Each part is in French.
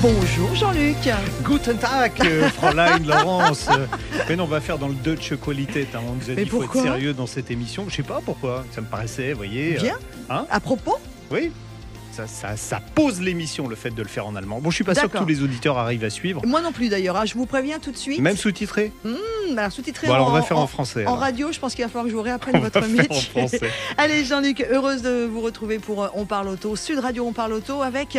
Bonjour Jean-Luc. Guten Tag, Fräulein Laurence. Mais non, on va faire dans le Deutsche Qualität. On nous a dit qu'il faut être sérieux dans cette émission. Je sais pas pourquoi. Ça me paraissait, vous voyez. Bien. À propos. Oui. Ça pose l'émission, le fait de le faire en allemand. Bon, je suis pas sûr que tous les auditeurs arrivent à suivre. Moi non plus d'ailleurs, je vous préviens tout de suite. Même sous-titré alors sous-titré alors on va faire en français. En radio, je pense qu'il va falloir que je vous réapprenne votre métier. Allez Jean-Luc, heureuse de vous retrouver pour On Parle Auto. Sud Radio On Parle Auto avec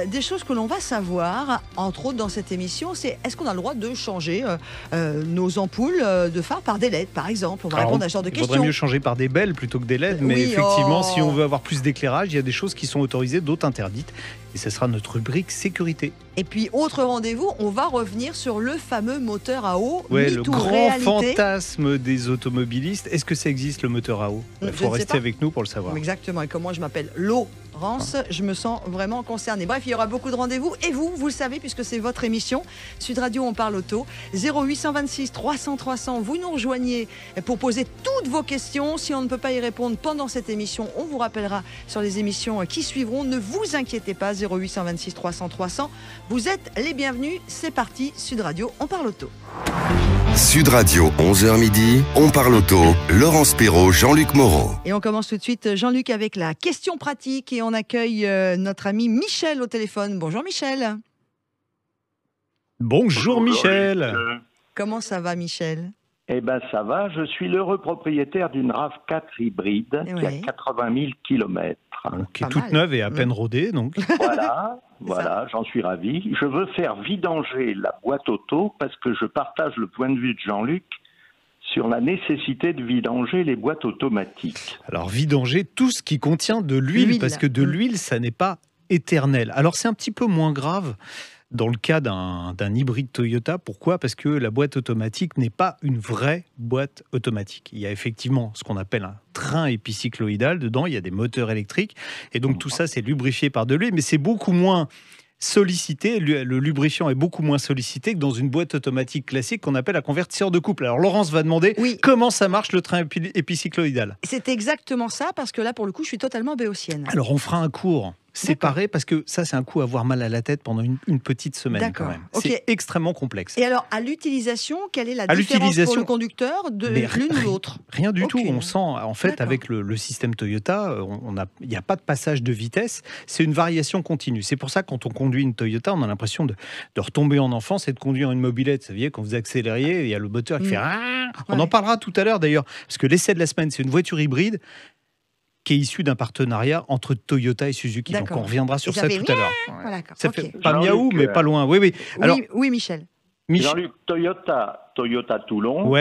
des choses que l'on va savoir, entre autres dans cette émission, c'est est-ce qu'on a le droit de changer nos ampoules de phare par des LED par exemple? On va répondre à ce genre de questions. Il faudrait mieux changer par des belles plutôt que des LED, mais effectivement, si on veut avoir plus d'éclairage, il y a des choses qui sont autorisées, d'autres interdites. Et ce sera notre rubrique sécurité. Et puis, autre rendez-vous, on va revenir sur le fameux moteur à eau. Ouais, le grand fantasme des automobilistes. Est-ce que ça existe, le moteur à eau? Il faut rester avec nous pour le savoir. Exactement. Et comme moi, je m'appelle Laurence, je me sens vraiment concernée. Bref, il y aura beaucoup de rendez-vous. Et vous le savez, puisque c'est votre émission. Sud Radio, on parle auto. 0826 300 300. Vous nous rejoignez pour poser toutes vos questions. Si on ne peut pas y répondre pendant cette émission, on vous rappellera sur les émissions qui suivront. Ne vous inquiétez pas. 0826 300 300. Vous êtes les bienvenus. C'est parti. Sud Radio, on parle auto. Sud Radio, 11h midi, on parle auto. Laurence Perrault, Jean-Luc Moreau. Et on commence tout de suite, Jean-Luc, avec la question pratique. Et on accueille notre ami Michel au téléphone. Bonjour Michel. Bonjour Michel. Comment ça va Michel? Eh bien ça va, je suis l'heureux propriétaire d'une RAV4 hybride qui a 80 000 km. Qui est toute neuve et à peine rodée donc. Voilà, j'en suis ravi. Je veux faire vidanger la boîte auto parce que je partage le point de vue de Jean-Luc sur la nécessité de vidanger les boîtes automatiques. Alors vidanger tout ce qui contient de l'huile, parce que de l'huile ça n'est pas éternel. Alors c'est un petit peu moins grave dans le cas d'un hybride Toyota. Pourquoi? Parce que la boîte automatique n'est pas une vraie boîte automatique. Il y a effectivement ce qu'on appelle un train épicycloïdal. Dedans, il y a des moteurs électriques. Et donc, tout ça, c'est lubrifié par de l'huile. Mais c'est beaucoup moins sollicité. Le lubrifiant est beaucoup moins sollicité que dans une boîte automatique classique qu'on appelle un convertisseur de couple. Alors, Laurence va demander comment ça marche le train épicycloïdal. C'est exactement ça, parce que là, pour le coup, je suis totalement béotienne. Alors, on fera un cours séparé, parce que ça, c'est un coup à avoir mal à la tête pendant une petite semaine quand même. C'est extrêmement complexe. Et alors, à l'utilisation, quelle est la différence pour le conducteur de l'une ou l'autre? Rien du tout. On sent, en fait, avec le système Toyota, il n'y a pas de passage de vitesse. C'est une variation continue. C'est pour ça, quand on conduit une Toyota, on a l'impression de retomber en enfance et de conduire une mobilette. Vous savez, quand vous accélériez, il y a le moteur qui fait... On en parlera tout à l'heure, d'ailleurs, parce que l'essai de la semaine, c'est une voiture hybride qui est issu d'un partenariat entre Toyota et Suzuki. Donc on reviendra sur ça tout à l'heure. Ça fait pas miaou, mais pas loin. Oui. Alors, oui, Michel. Jean-Luc, Toyota Toulon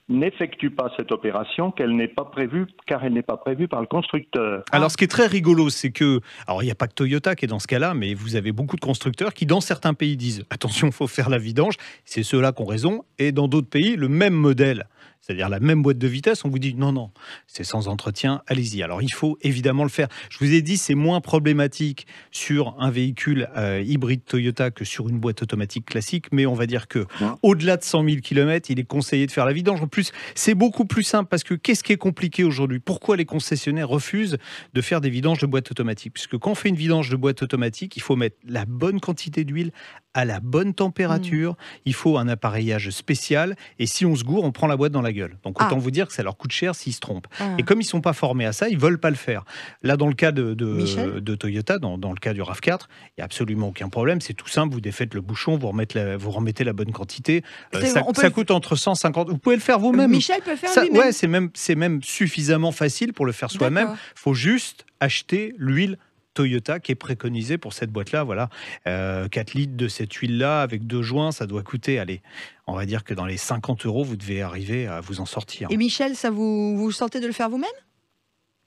n'effectue pas cette opération car elle n'est pas prévue par le constructeur. Alors ce qui est très rigolo, c'est que, alors il n'y a pas que Toyota qui est dans ce cas-là, mais vous avez beaucoup de constructeurs qui dans certains pays disent attention, il faut faire la vidange, c'est ceux-là qui ont raison, et dans d'autres pays, le même modèle, c'est-à-dire la même boîte de vitesse, on vous dit non, c'est sans entretien, allez-y. Alors il faut évidemment le faire. Je vous ai dit, c'est moins problématique sur un véhicule hybride Toyota que sur une boîte automatique classique, mais on va dire que au-delà de 100 000 km, il est conseillé de faire la vidange. En plus, c'est beaucoup plus simple parce que qu'est-ce qui est compliqué aujourd'hui? Pourquoi les concessionnaires refusent de faire des vidanges de boîte automatique? Puisque quand on fait une vidange de boîte automatique, il faut mettre la bonne quantité d'huile à la bonne température, il faut un appareillage spécial, et si on se gourre, on prend la boîte dans la gueule. Donc autant vous dire que ça leur coûte cher s'ils se trompent. Et comme ils ne sont pas formés à ça, ils ne veulent pas le faire. Là, dans le cas de Toyota, dans le cas du RAV4, il n'y a absolument aucun problème. C'est tout simple, vous défaites le bouchon, vous remettez la bonne quantité. Ça coûte entre 150... Vous pouvez le faire vous-même. Michel peut le faire lui-même. C'est même suffisamment facile pour le faire soi-même. Il faut juste acheter l'huile Toyota qui est préconisée pour cette boîte-là. Voilà, 4 litres de cette huile-là avec 2 joints, ça doit coûter, allez, on va dire que dans les 50 €, vous devez arriver à vous en sortir. Et Michel, ça vous sentez de le faire vous-même?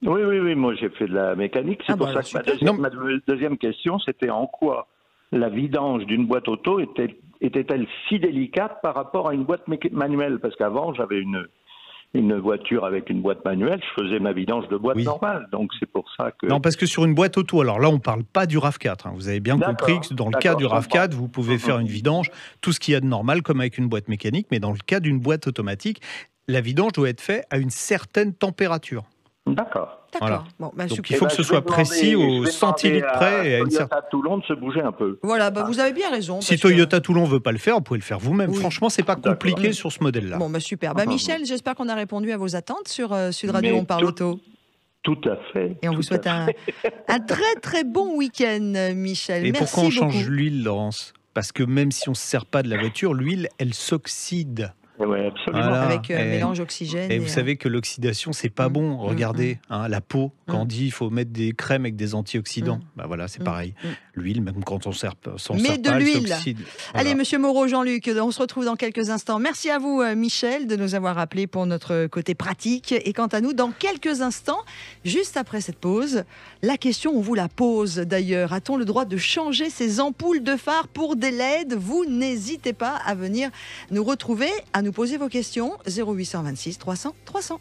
Oui, moi j'ai fait de la mécanique. C'est pour ça que ma deuxième question, c'était en quoi la vidange d'une boîte auto était-elle si délicate par rapport à une boîte manuelle? Parce qu'avant, j'avais une voiture avec une boîte manuelle, je faisais ma vidange de boîte normale. Donc c'est pour ça que... Non, parce que sur une boîte auto, alors là on ne parle pas du RAV4. Vous avez bien compris que dans le cas du RAV4, vous pouvez faire une vidange, tout ce qu'il y a de normal comme avec une boîte mécanique, mais dans le cas d'une boîte automatique, la vidange doit être faite à une certaine température. D'accord. Voilà. Bon, donc il faut que ce soit précis au centilitre près. Et à Toyota Toulon de se bouger un peu. Voilà, vous avez bien raison. Si Toyota Toulon ne veut pas le faire, vous pouvez le faire vous-même. Oui. Franchement, c'est pas compliqué sur ce modèle-là. Bon, super. Michel, j'espère qu'on a répondu à vos attentes sur Sud Radio, on parle auto. Tout à fait. Et on vous souhaite un très très bon week-end, Michel. Et Merci pourquoi on change beaucoup. l'huile, Laurence? Parce que même si on ne se sert pas de la voiture, l'huile, elle s'oxyde. Oui, absolument. Voilà. Avec mélange oxygène. Et vous savez que l'oxydation, c'est pas bon. Regardez, la peau, quand on dit il faut mettre des crèmes avec des antioxydants, voilà, c'est pareil. L'huile, même quand on s'en sert pas, elle s'oxyde. Allez, Monsieur Moreau, Jean-Luc, on se retrouve dans quelques instants. Merci à vous, Michel, de nous avoir appelés pour notre côté pratique. Et quant à nous, dans quelques instants, juste après cette pause, la question, on vous la pose d'ailleurs. A-t-on le droit de changer ses ampoules de phare pour des LED? Vous n'hésitez pas à venir nous retrouver, à nous poser vos questions. 0826 300 300.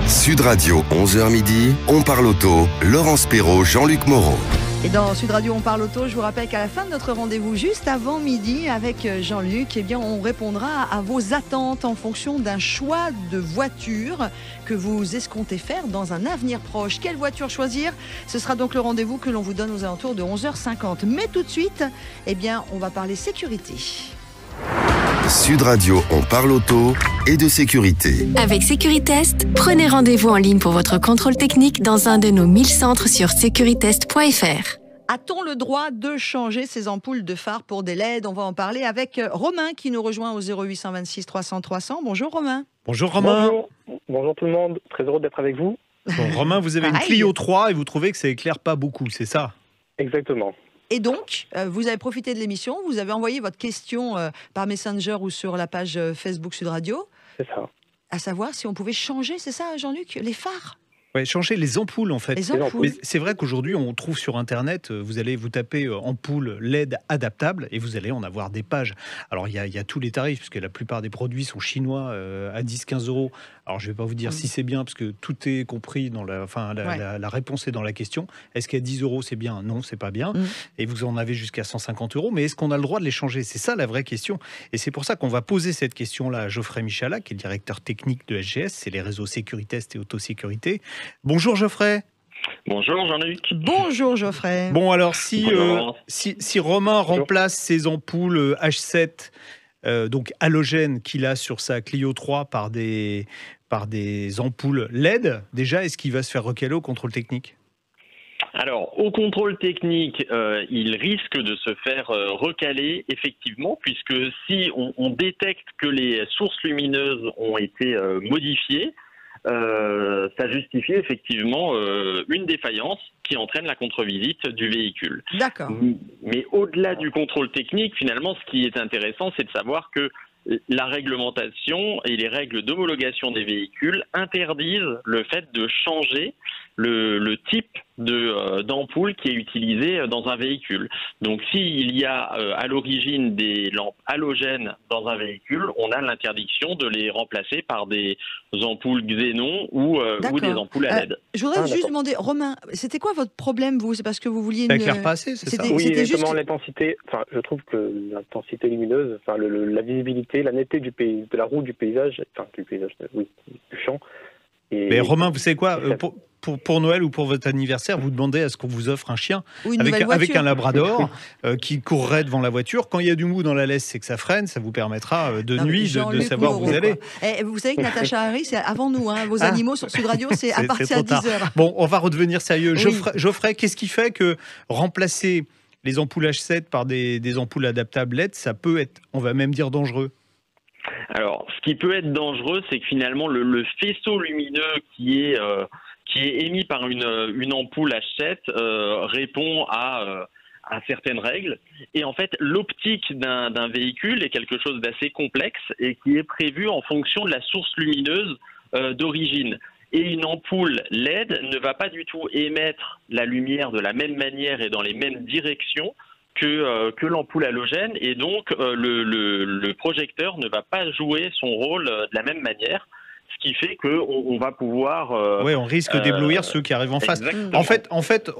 Sud Radio, 11h midi, on parle auto. Laurence Perrault, Jean-Luc Moreau. Et dans Sud Radio, on parle auto. Je vous rappelle qu'à la fin de notre rendez-vous, juste avant midi, avec Jean-Luc, on répondra à vos attentes en fonction d'un choix de voiture que vous escomptez faire dans un avenir proche. Quelle voiture choisir? Ce sera donc le rendez-vous que l'on vous donne aux alentours de 11h50. Mais tout de suite, on va parler sécurité. Sud Radio, on parle auto et de sécurité. Avec Sécuritest, prenez rendez-vous en ligne pour votre contrôle technique dans un de nos 1000 centres sur securitest.fr. A-t-on le droit de changer ses ampoules de phare pour des LED? On va en parler avec Romain qui nous rejoint au 0826 300 300. Bonjour Romain. Bonjour Romain. Bonjour tout le monde, très heureux d'être avec vous. Bon, Romain, vous avez une Clio 3 et vous trouvez que ça éclaire pas beaucoup, c'est ça? Exactement. Et donc, vous avez profité de l'émission, vous avez envoyé votre question par Messenger ou sur la page Facebook Sud Radio. C'est ça. À savoir si on pouvait changer, c'est ça Jean-Luc, les phares? Ouais, changer les ampoules en fait. Les ampoules. Mais c'est vrai qu'aujourd'hui on trouve sur internet, vous allez vous taper ampoule LED adaptable et vous allez en avoir des pages. Alors il y a tous les tarifs puisque la plupart des produits sont chinois à 10-15 euros. Alors je vais pas vous dire si c'est bien parce que tout est compris dans la réponse est dans la question. Est-ce qu'à 10 euros c'est bien? Non, c'est pas bien. Et vous en avez jusqu'à 150 euros. Mais est-ce qu'on a le droit de les changer? C'est ça la vraie question. Et c'est pour ça qu'on va poser cette question-là à Geoffrey Michalak, qui est le directeur technique de SGS, c'est les réseaux Sécuritest et Autosécurité. Bonjour Geoffrey. Bonjour Jean-Luc. Bonjour Geoffrey. Bon alors si Romain remplace ses ampoules H7 donc halogènes qu'il a sur sa Clio 3 par des ampoules LED, déjà est-ce qu'il va se faire recaler au contrôle technique? Alors, au contrôle technique, il risque de se faire recaler, effectivement, puisque si on détecte que les sources lumineuses ont été modifiées, ça justifie effectivement une défaillance qui entraîne la contre-visite du véhicule. D'accord. Mais au-delà du contrôle technique, finalement, ce qui est intéressant, c'est de savoir que la réglementation et les règles d'homologation des véhicules interdisent le fait de changer le type d'ampoule qui est utilisé dans un véhicule. Donc s'il y a à l'origine des lampes halogènes dans un véhicule, on a l'interdiction de les remplacer par des ampoules xénon ou des ampoules à LED. Je voudrais juste demander, Romain, c'était quoi votre problème, vous? C'est parce que vous vouliez Ça éclaire pas assez, c'est ça? Oui, exactement, l'intensité. Enfin, je trouve que l'intensité lumineuse, enfin, la visibilité, la netteté de la roue, du paysage, du champ. Mais Romain, vous savez quoi? Pour Noël ou pour votre anniversaire, vous demandez à ce qu'on vous offre un chien avec un labrador qui courrait devant la voiture. Quand il y a du mou dans la laisse, c'est que ça freine. Ça vous permettra de nuit de savoir où vous allez. Vous savez que Natacha Harry, c'est avant nous. Vos animaux sur Sud Radio, c'est à partir de 10h. Bon, on va redevenir sérieux. Oui. Geoffrey, qu'est-ce qui fait que remplacer les ampoules H7 par des ampoules adaptables LED, ça peut être, on va même dire, dangereux? Alors, ce qui peut être dangereux, c'est que finalement, le faisceau lumineux qui est émis par une ampoule H7 répond à certaines règles. Et en fait, l'optique d'un véhicule est quelque chose d'assez complexe et qui est prévu en fonction de la source lumineuse d'origine. Et une ampoule LED ne va pas du tout émettre la lumière de la même manière et dans les mêmes directions que l'ampoule halogène. Et donc, le projecteur ne va pas jouer son rôle de la même manière. ce qui fait qu'on va pouvoir... Oui, on risque d'éblouir ceux qui arrivent en face. Exactement. En fait,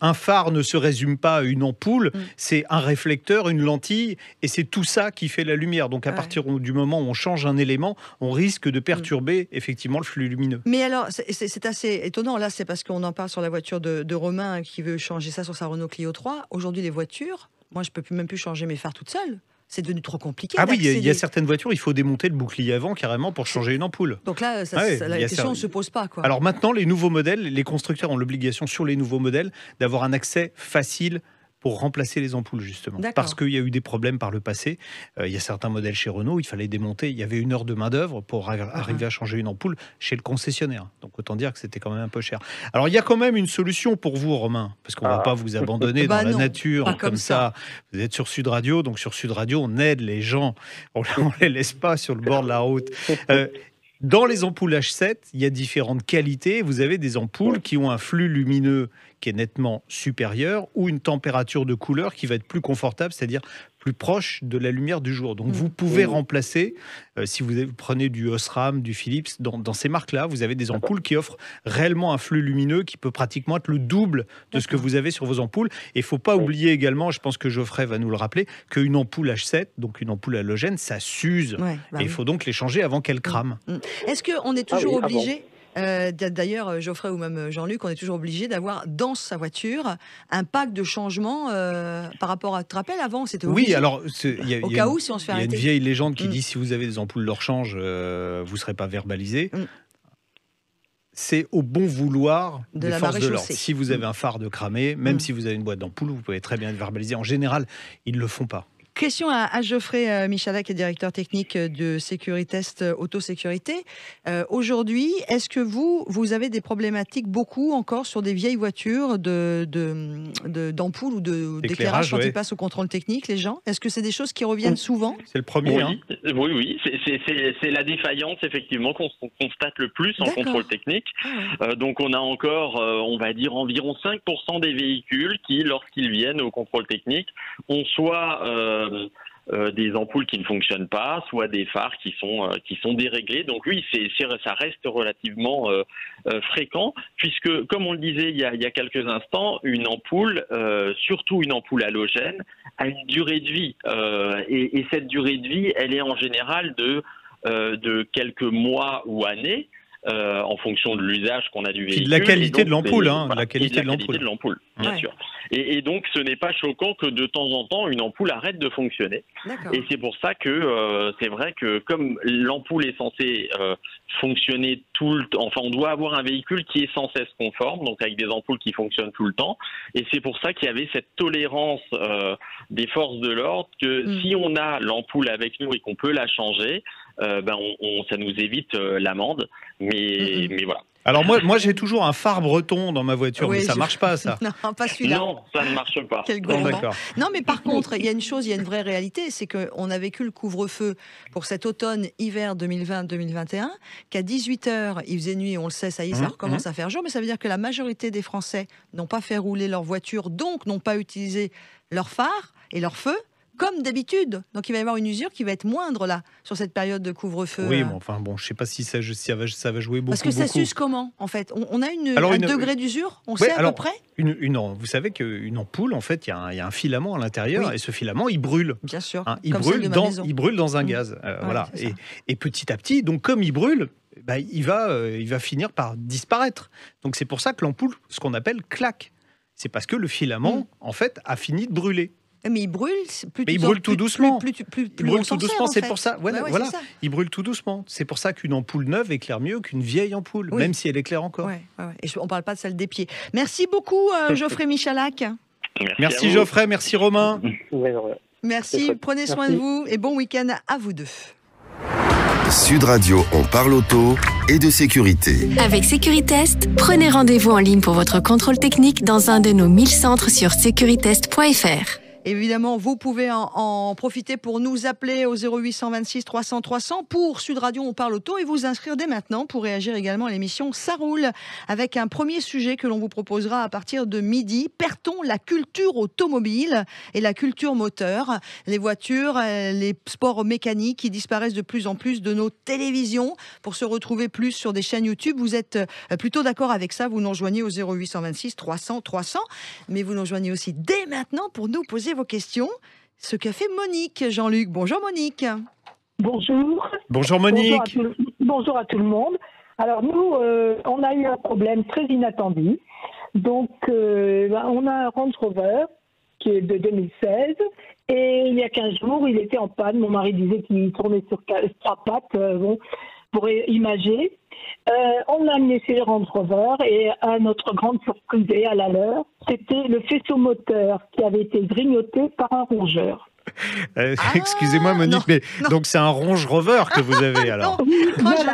un phare ne se résume pas à une ampoule, c'est un réflecteur, une lentille, et c'est tout ça qui fait la lumière. Donc à partir du moment où on change un élément, on risque de perturber effectivement le flux lumineux. Mais alors, c'est assez étonnant. Là, c'est parce qu'on en parle sur la voiture de Romain qui veut changer ça sur sa Renault Clio 3. Aujourd'hui, les voitures, moi, je peux même plus changer mes phares toute seule. C'est devenu trop compliqué. Ah oui, il y a certaines voitures, il faut démonter le bouclier avant carrément pour changer une ampoule. Donc là, la question ne se pose pas, quoi. Alors maintenant, les nouveaux modèles, les constructeurs ont l'obligation sur les nouveaux modèles d'avoir un accès facile pour remplacer les ampoules, justement. Parce qu'il y a eu des problèmes par le passé. Il y a certains modèles chez Renault, il fallait démonter. Il y avait 1 heure de main-d'œuvre pour arriver à changer une ampoule chez le concessionnaire. Donc autant dire que c'était quand même un peu cher. Alors il y a quand même une solution pour vous, Romain, parce qu'on ne va pas vous abandonner dans la nature comme ça. Vous êtes sur Sud Radio, donc sur Sud Radio, on aide les gens. On ne les laisse pas sur le bord de la route. Dans les ampoules H7, il y a différentes qualités. Vous avez des ampoules qui ont un flux lumineux qui est nettement supérieur ou une température de couleur qui va être plus confortable, c'est-à-dire plus proche de la lumière du jour. Donc vous pouvez remplacer, si vous prenez du Osram, du Philips, dans ces marques-là, vous avez des ampoules qui offrent réellement un flux lumineux qui peut pratiquement être le double de ce que vous avez sur vos ampoules. Et il ne faut pas oublier également, je pense que Geoffrey va nous le rappeler, qu'une ampoule H7, donc une ampoule halogène, ça s'use. Et il faut donc les changer avant qu'elles crament. Est-ce qu'on est toujours obligé d'ailleurs, Geoffrey ou même Jean-Luc, on est toujours obligé d'avoir dans sa voiture un pack de changement par rapport à... Tu te rappelles, avant, c'était obligé. Oui, alors, au cas où, si on se fait arrêter. Il y a une vieille légende qui dit si vous avez des ampoules de rechange, vous ne serez pas verbalisé. C'est au bon vouloir des forces de l'ordre. Si vous avez un phare de cramé, même si vous avez une boîte d'ampoule, vous pouvez très bien être verbalisé. En général, ils ne le font pas. Question à Geoffrey Michalak, qui est directeur technique de Sécuritest Autosécurité. Aujourd'hui, est-ce que vous avez des problématiques beaucoup encore sur des vieilles voitures d'ampoules ou d'éclairage quand ils passent au contrôle technique, les gens? Est-ce que c'est des choses qui reviennent souvent? C'est le premier. Oui. C'est la défaillance, effectivement, qu'on constate le plus en contrôle technique. Donc on a encore, on va dire, environ 5% des véhicules qui, lorsqu'ils viennent au contrôle technique, ont soit... des ampoules qui ne fonctionnent pas, soit des phares qui sont déréglés. Donc oui, ça reste relativement fréquent, puisque, comme on le disait il y a quelques instants, une ampoule, surtout une ampoule halogène, a une durée de vie. Et cette durée de vie, elle est en général de quelques mois ou années. En fonction de l'usage qu'on a du véhicule. Puis de la qualité de l'ampoule, la qualité de l'ampoule, bien sûr. Et donc, ce n'est pas choquant que de temps en temps, une ampoule arrête de fonctionner. Et c'est pour ça que c'est vrai que comme l'ampoule est censée fonctionner tout le temps, enfin, on doit avoir un véhicule qui est sans cesse conforme, donc avec des ampoules qui fonctionnent tout le temps. Et c'est pour ça qu'il y avait cette tolérance des forces de l'ordre que si on a l'ampoule avec nous et qu'on peut la changer, ça nous évite l'amende. Mais voilà. Alors moi j'ai toujours un phare breton dans ma voiture, mais ça marche pas, ça. Non, pas celui-là. Non, ça ne marche pas. Quel non, mais par contre, il y a une vraie réalité, c'est qu'on a vécu le couvre-feu pour cet automne-hiver 2020-2021, qu'à 18h, il faisait nuit, on le sait, ça y est, ça recommence à faire jour, mais ça veut dire que la majorité des Français n'ont pas fait rouler leur voiture, donc n'ont pas utilisé leur phare et leur feu, comme d'habitude. Donc il va y avoir une usure qui va être moindre là, sur cette période de couvre-feu. Oui, mais enfin bon, je ne sais pas si ça va jouer beaucoup. Parce que ça s'use comment, en fait? On a un degré d'usure, on sait à peu près? Vous savez qu'une ampoule, en fait, il y a un filament à l'intérieur, et ce filament, il brûle. Bien sûr. Il brûle dans un gaz. Voilà. Et petit à petit, donc comme il brûle, il va finir par disparaître. Donc c'est pour ça que l'ampoule, ce qu'on appelle claque. C'est parce que le filament, en fait, a fini de brûler. Mais il brûle tout doucement. Il brûle tout doucement, c'est pour ça. Voilà. Il brûle tout doucement. C'est pour ça qu'une ampoule neuve éclaire mieux qu'une vieille ampoule, même si elle éclaire encore. Et on ne parle pas de celle des pieds. Merci beaucoup, Geoffrey Michalak. Merci Geoffrey, merci Romain. Merci, prenez soin de vous et bon week-end à vous deux. Sud Radio, on parle auto et de sécurité. Avec Sécuritest, prenez rendez-vous en ligne pour votre contrôle technique dans un de nos 1000 centres sur sécuritest.fr. Évidemment, vous pouvez en profiter pour nous appeler au 0826 300 300 pour Sud Radio On parle auto et vous inscrire dès maintenant pour réagir également à l'émission Ça roule avec un premier sujet que l'on vous proposera à partir de midi. Perd-on la culture automobile et la culture moteur? Les voitures, les sports mécaniques qui disparaissent de plus en plus de nos télévisions pour se retrouver plus sur des chaînes YouTube. Vous êtes plutôt d'accord avec ça? Vous nous rejoignez au 0826 300 300, mais vous nous rejoignez aussi dès maintenant pour nous poser vos questions. Ce qu'a fait Monique. Jean-Luc, bonjour Monique. Bonjour. Bonjour Monique. Bonjour à tout le monde. Alors nous, on a eu un problème très inattendu. Donc, on a un Range Rover qui est de 2016 et il y a 15 jours, il était en panne. Mon mari disait qu'il tournait sur 3 pattes pour imager. On a amené ces Range Rover et à notre grande surprise et à la leur, c'était le faisceau moteur qui avait été grignoté par un rongeur. Excusez-moi Monique, mais donc c'est un Range Rover que vous avez alors? Voilà,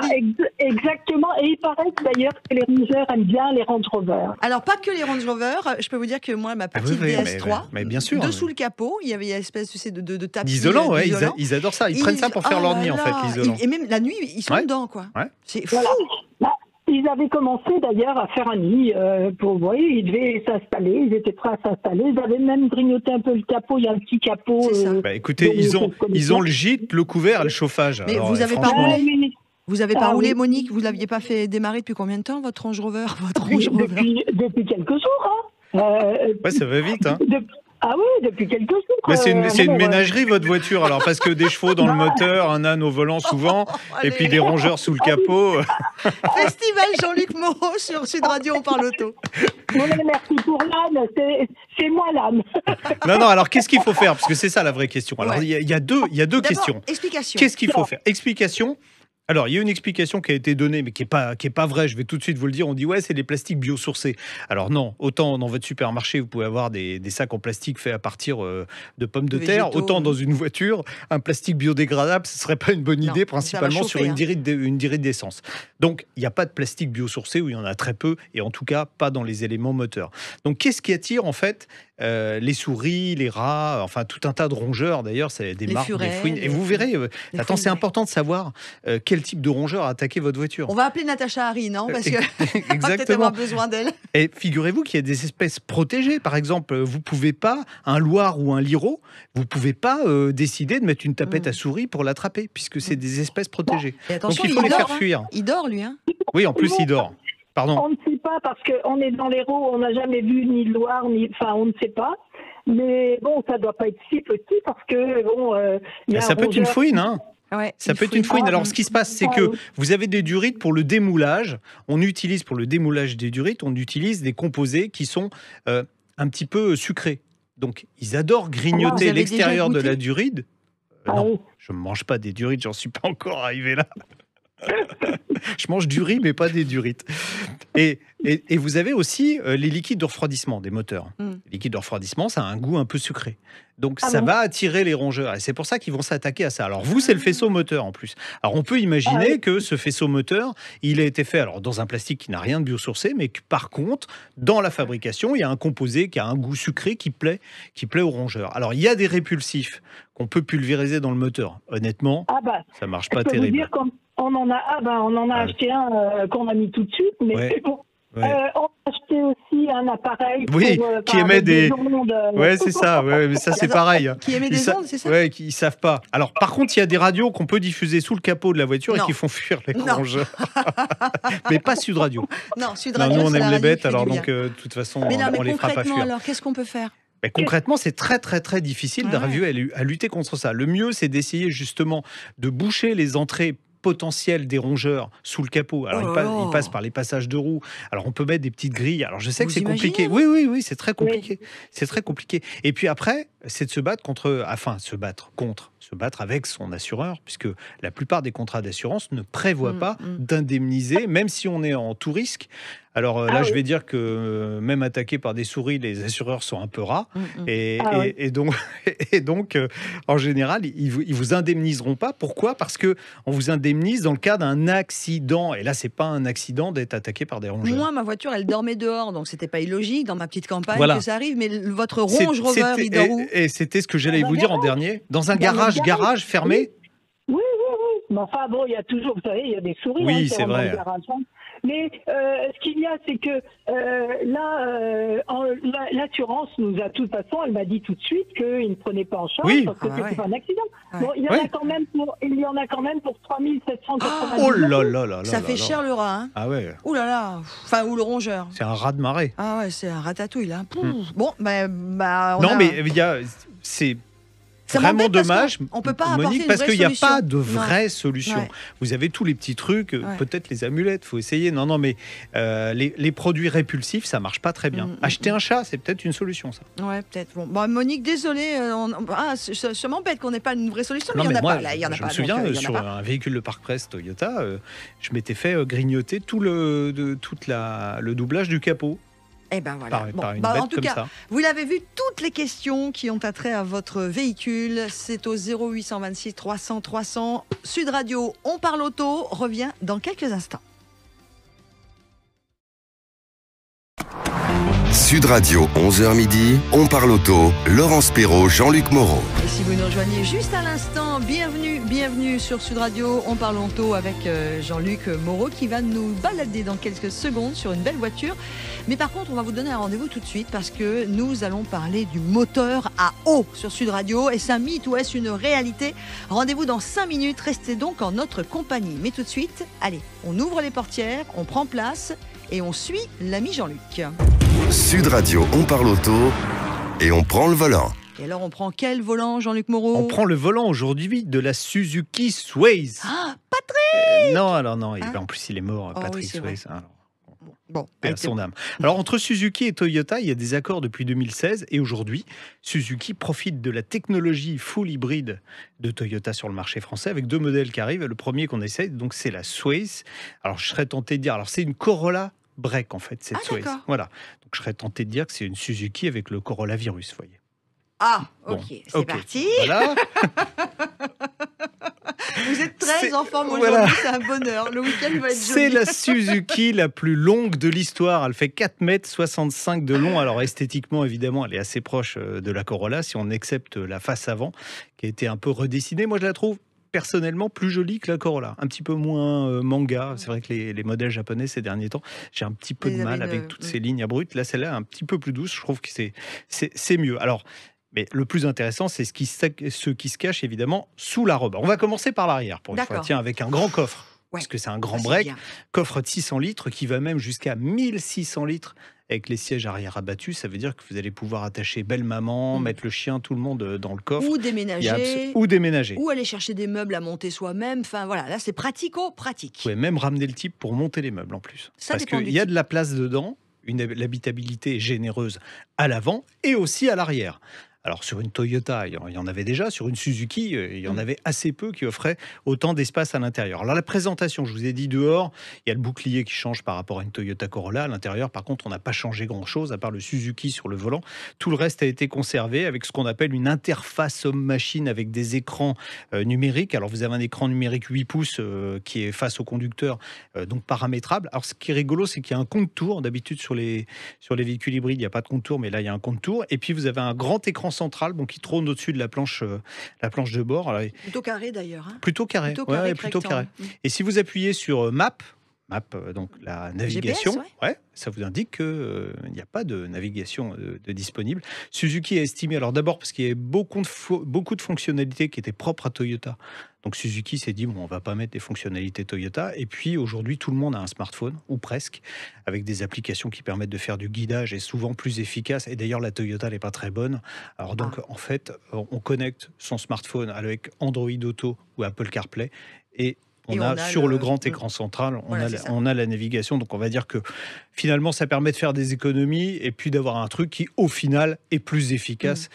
exactement. Et il paraît d'ailleurs que les rongeurs aiment bien les Range Rover. Alors pas que les Range Rover, je peux vous dire que moi ma petite DS3, mais bien sûr, dessous le capot, il y avait une espèce de tapis d'isolant, ils adorent ça, ils prennent ça pour faire leur nuit en fait, l'isolant. Et même la nuit, ils sont dedans quoi. Ouais. C'est fou. Voilà. Ils avaient commencé d'ailleurs à faire un nid vous voyez, ils devaient s'installer, ils étaient prêts à s'installer, ils avaient même grignoté un peu le capot, il y a un petit capot. Écoutez, ils ont le gîte, le couvert et le chauffage. Mais alors, vous avez pas roulé? Vous avez pas roulé, Monique? Vous l'aviez pas fait démarrer depuis combien de temps votre Range Rover? Depuis quelques jours. Ouais, ça va vite. Hein. Ah oui, depuis quelques jours. Mais c'est une ménagerie votre voiture, alors parce que des chevaux dans le moteur, un âne au volant souvent, et puis des rongeurs sous le capot. Festival Jean-Luc Moreau sur Sud Radio, on parle auto. Oui, merci pour l'âne, c'est moi l'âne. Non, alors qu'est-ce qu'il faut faire? Parce que c'est ça la vraie question. Alors il y a deux questions. Explication. Qu'est-ce qu'il faut faire? Explication. Alors, il y a une explication qui a été donnée, mais qui est pas vraie. Je vais tout de suite vous le dire. On dit, ouais, c'est des plastiques biosourcés. Alors non, autant dans votre supermarché, vous pouvez avoir des sacs en plastique faits à partir de pommes de terre. Végétaux, autant dans une voiture, un plastique biodégradable, ce ne serait pas une bonne idée, principalement sur une durée d'essence. Donc, il n'y a pas de plastique biosourcé, ou il y en a très peu, et en tout cas, pas dans les éléments moteurs. Donc, qu'est-ce qui attire, en fait, les souris, les rats, enfin, tout un tas de rongeurs, d'ailleurs, c'est des marques, des fouines. Et vous verrez, c'est important de savoir quel type de rongeur a attaqué votre voiture. On va appeler Natacha Harry, non? Parce que exactement. On va peut-être avoir besoin d'elle. Et figurez-vous qu'il y a des espèces protégées. Par exemple, vous pouvez pas, un loir ou un lirot, vous pouvez pas décider de mettre une tapette à souris pour l'attraper, puisque c'est des espèces protégées. Donc il faut les faire fuir. Il dort, lui, hein? Oui, en plus, il dort. Pardon. On ne sait pas, parce qu'on est dans l'Hérault, on n'a jamais vu ni le Loir, enfin, on ne sait pas. Mais bon, ça ne doit pas être si petit, parce que bon... ça peut être une fouine, hein? Ouais, ça peut être une fouine. Alors, ce qui se passe, c'est que vous avez des durites pour le démoulage. On utilise, pour le démoulage des durites, on utilise des composés qui sont un petit peu sucrés. Donc, ils adorent grignoter l'extérieur de la durite. Non, je ne mange pas des durites, j'en suis pas encore arrivé là. Je mange du riz, mais pas des durites. Et vous avez aussi les liquides de refroidissement des moteurs. Les liquides de refroidissement, ça a un goût un peu sucré. Donc ça va attirer les rongeurs. Et c'est pour ça qu'ils vont s'attaquer à ça. Alors vous, c'est le faisceau moteur en plus. Alors on peut imaginer que ce faisceau moteur, il a été fait dans un plastique qui n'a rien de biosourcé, mais que par contre, dans la fabrication, il y a un composé qui a un goût sucré qui plaît aux rongeurs. Alors il y a des répulsifs qu'on peut pulvériser dans le moteur. Honnêtement, ça marche pas terrible. On en a acheté un qu'on a mis tout de suite, mais bon. On a acheté aussi un appareil qui émet des ondes. Ouais, c'est ça. Ouais, mais ça, c'est pareil. Qui émet des ondes, c'est ça? Ouais, ils savent pas. Alors, par contre, il y a des radios qu'on peut diffuser sous le capot de la voiture et qui font fuir les rongeurs. Mais pas Sud Radio. Non, Sud Radio. Nous, on aime les bêtes, alors donc, de toute façon, on les fera pas fuir. Alors, qu'est-ce qu'on peut faire? Mais concrètement, c'est très, très, très difficile d'arriver à lutter contre ça. Le mieux, c'est d'essayer justement de boucher les entrées potentiel des rongeurs sous le capot. Alors, ils passent par les passages de roues. Alors, on peut mettre des petites grilles. Alors, je sais que c'est compliqué. Oui, c'est très compliqué. C'est très compliqué. Et puis après, c'est de se battre se battre avec son assureur, puisque la plupart des contrats d'assurance ne prévoient pas d'indemniser, même si on est en tout risque. Alors là, je vais dire que même attaqué par des souris, les assureurs sont un peu rares. Et donc, en général, ils vous indemniseront pas. Pourquoi? Parce que on vous indemnise dans le cas d'un accident. Et là, c'est pas un accident d'être attaqué par des rongeurs. Moi, ma voiture, elle dormait dehors, donc c'était pas illogique dans ma petite campagne que ça arrive. Mais votre Range Rover, il dort où? Et c'était ce que j'allais vous dire en dernier. Dans un garage fermé. Oui. Mais enfin, bon, il y a toujours, vous savez, il y a des souris. Oui, c'est vrai. Dans le garage, hein. Mais ce qu'il y a, c'est que l'assurance nous a, de toute façon, elle m'a dit tout de suite qu'ils ne prenaient pas en charge parce que c'était pas un accident. Ouais. Bon, il y en a quand même pour 3 790 Oh là là là. Ça fait cher le rat. Hein. Ah ouais. Ouh là là. Enfin, ou le rongeur. C'est un rat de marée. Ah ouais, c'est un ratatouille là. Bon, c'est vraiment dommage, on peut pas Monique, parce qu'il n'y a pas de vraie solution. Ouais. Vous avez tous les petits trucs, peut-être les amulettes, faut essayer. Non, mais les produits répulsifs, ça marche pas très bien. Acheter un chat, c'est peut-être une solution, ça. Ouais, peut-être. Bon, Monique, désolée, ça m'embête qu'on n'ait pas une vraie solution, mais il n'y en a pas. Là, il y en a je pas. Me souviens, sur un véhicule de Park Press Toyota, je m'étais fait grignoter tout le doublage du capot. Eh ben voilà. En tout cas, vous l'avez vu, toutes les questions qui ont attrait à votre véhicule, c'est au 0826 300 300. Sud Radio, on parle auto, revient dans quelques instants. Sud Radio, 11h midi, on parle auto. Laurence Perrault, Jean-Luc Moreau. Et si vous nous rejoignez juste à l'instant, bienvenue sur Sud Radio, on parle auto avec Jean-Luc Moreau qui va nous balader dans quelques secondes sur une belle voiture. Mais par contre, on va vous donner un rendez-vous tout de suite parce que nous allons parler du moteur à eau sur Sud Radio. Est-ce un mythe ou est-ce une réalité? Rendez-vous dans 5 minutes, restez donc en notre compagnie. Mais tout de suite, allez, on ouvre les portières, on prend place et on suit l'ami Jean-Luc. Sud Radio, on parle auto et on prend le volant. Et alors, on prend quel volant, Jean-Luc Moreau? On prend le volant aujourd'hui de la Suzuki Sways. Ah, Patrick Non. En plus, il est mort, Patrick Sways. Bon, perd son âme. Alors, entre Suzuki et Toyota, il y a des accords depuis 2016 et aujourd'hui, Suzuki profite de la technologie full hybride de Toyota sur le marché français avec 2 modèles qui arrivent. Le premier qu'on essaie, donc, c'est la Sways. Alors, je serais tenté de dire, c'est une Corolla break en fait, cette Sways. Voilà. Donc, je serais tenté de dire que c'est une Suzuki avec le Corolla Virus, voyez. Ah, c'est parti. Voilà. Vous êtes très en forme aujourd'hui, c'est un bonheur. Le week-end va être joli. C'est la Suzuki la plus longue de l'histoire. Elle fait 4,65 m de long. Alors esthétiquement, évidemment, elle est assez proche de la Corolla, si on accepte la face avant, qui a été un peu redessinée. Moi, je la trouve personnellement plus jolie que la Corolla. Un petit peu moins manga. C'est vrai que les modèles japonais, ces derniers temps, j'ai un petit peu de mal avec toutes ces lignes abruptes. Là, celle-là est un petit peu plus douce. Je trouve que c'est mieux. Alors, mais le plus intéressant, c'est ce qui se cache évidemment sous la robe. On va commencer par l'arrière, pour une fois. Tiens, avec un grand coffre, parce que c'est un grand break. Coffre de 600 litres qui va même jusqu'à 1600 litres avec les sièges arrière abattus. Ça veut dire que vous allez pouvoir attacher belle maman, mettre le chien, tout le monde dans le coffre. Ou déménager. Ou aller chercher des meubles à monter soi-même. Enfin voilà, là c'est pratico-pratique. Vous pouvez même ramener le type pour monter les meubles en plus. Parce qu'il y a de la place dedans. L'habitabilité est généreuse à l'avant et aussi à l'arrière. Alors sur une Toyota, il y en avait déjà. Sur une Suzuki, il y en avait assez peu qui offraient autant d'espace à l'intérieur. Alors la présentation, je vous ai dit dehors, il y a le bouclier qui change par rapport à une Toyota Corolla. À l'intérieur, par contre, on n'a pas changé grand-chose, à part le Suzuki sur le volant. Tout le reste a été conservé avec ce qu'on appelle une interface homme-machine avec des écrans numériques. Alors vous avez un écran numérique 8 pouces qui est face au conducteur, donc paramétrable. Alors ce qui est rigolo, c'est qu'il y a un compte-tour. D'habitude, sur les véhicules hybrides, il n'y a pas de compte-tour, mais là, il y a un compte-tour. Et puis vous avez un grand écran central qui trône au-dessus de la planche de bord. Alors, plutôt carré d'ailleurs. Hein. Plutôt carré. Plutôt carré. Et si vous appuyez sur Map, donc la navigation, GPS, ça vous indique qu'il n'y a pas de navigation de disponible. Suzuki a estimé, alors d'abord parce qu'il y avait beaucoup de fonctionnalités qui étaient propres à Toyota. Donc Suzuki s'est dit, on va pas mettre des fonctionnalités Toyota. Et puis aujourd'hui, tout le monde a un smartphone, ou presque, avec des applications qui permettent de faire du guidage et souvent plus efficace. Et d'ailleurs, la Toyota n'est pas très bonne. Alors donc, en fait, on connecte son smartphone avec Android Auto ou Apple CarPlay et on a sur le grand écran central, on a la navigation. Donc on va dire que finalement, ça permet de faire des économies et puis d'avoir un truc qui, au final, est plus efficace